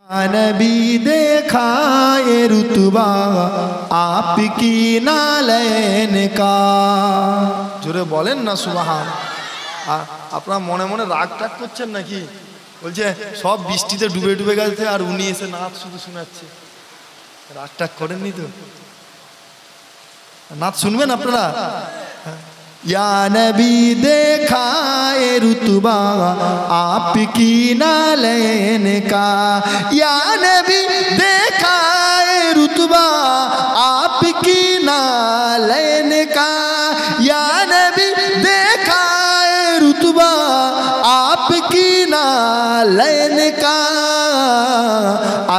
नबी देखा ये रुतबा आपकी नालैन का। जोरे बोलें ना सुबहान। আপনারা মনে মনে রাগ টাগ করছেন নাকি? বলছে সব বৃষ্টিতে ডুবে ডুবে গেছে আর উনি এসে নাচ শুধু শোনাচ্ছে। রাগ টাগ করেননি তো? नाच सुनবেন আপনারা? या नबी देखा ये रुतबा आपकी नालैन का। या नबी देखा ये रुतबा आपकी नालैन का। या नबी देखा ये रुतबा आपकी नालैन का।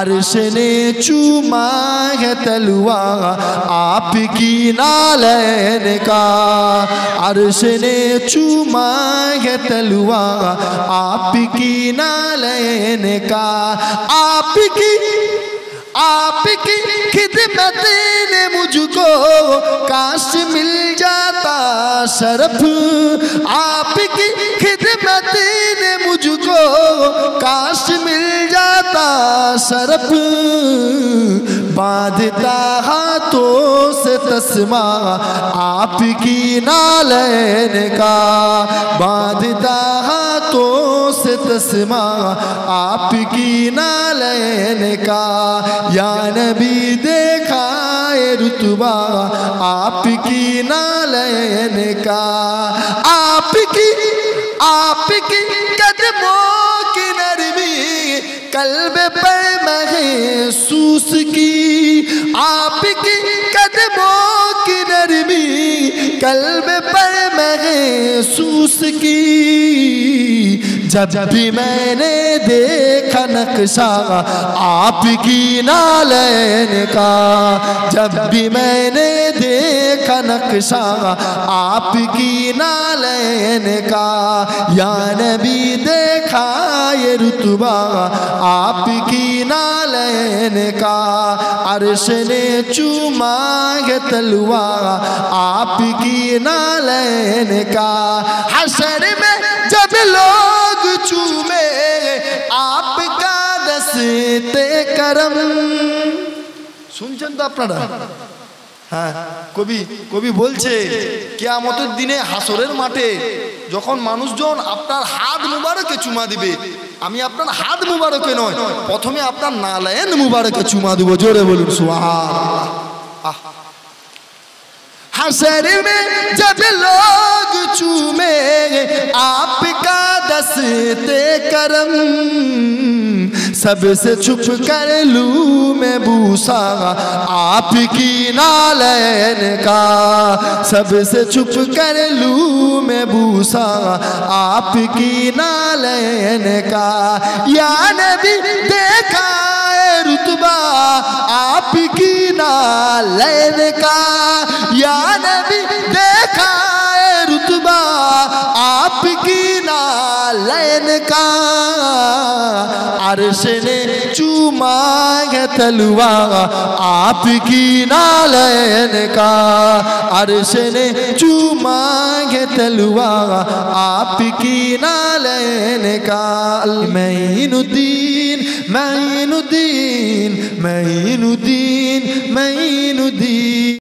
अर्श ने चूमा है तलवा आपकी नालैन का। अर्श ने चूमा है तलवा आपकी नालैन का। आपकी खिदमत ने मुझको काश मिल जाता शरफ। आपकी खिदमत ने मुझको काश मिल जाता शरफ। बांधता हाथों से तस्मा आपकी नालैन का। बांधता हाथों से तस्मा आपकी नालैन का। या नबी देखा ये रुतबा आपकी नालैन का। आपकी कदमों की नरमी कल्ब पर महसूस की। आपकी कदमों की नरमी कल्ब पर महसूस की। जब भी मैंने देखा नक्शा आपकी नालैन का। जब भी मैंने देखा नक्शा आपकी नालैन का। या नबी देखा ये रुतबा आपकी नालैन का। अर्श ने चूमा है तलवा आपकी नालैन का। हशर में जब लोग चूमे आपका दस्ते करम। শুনছেন তো আপনারা? হ্যাঁ, কবি বলছে কিয়ামতের দিনে হাসরের মাঠে যখন মানুষজন আপনার হাত মুবারকে চুমা দিবে, আমি আপনার হাত মুবারকে নয়, প্রথমে আপনার নালায়েন মুবারকে চুমা দেব। জোরে বলুন সুবহানাল্লাহ। हशर में जब लोग चूमे आपका दस्ते करम। सबसे छुप कर लूं मैं बूसा आपकी नालैन का। सबसे छुप कर लूं मैं बूसा आपकी नालैन का। या नबी देखा रुतबा आपकी नालैन का। या नबी देखा रुतबा आपकी नालैन का। अर्श ने चूमा है तलवा आपकी नालैन का। अर्श ने चूमा है तलवा आपकी नालैन का। मईनुद्दीन मईनुद्दीन मईनुद्दीन मईनुद्दीन।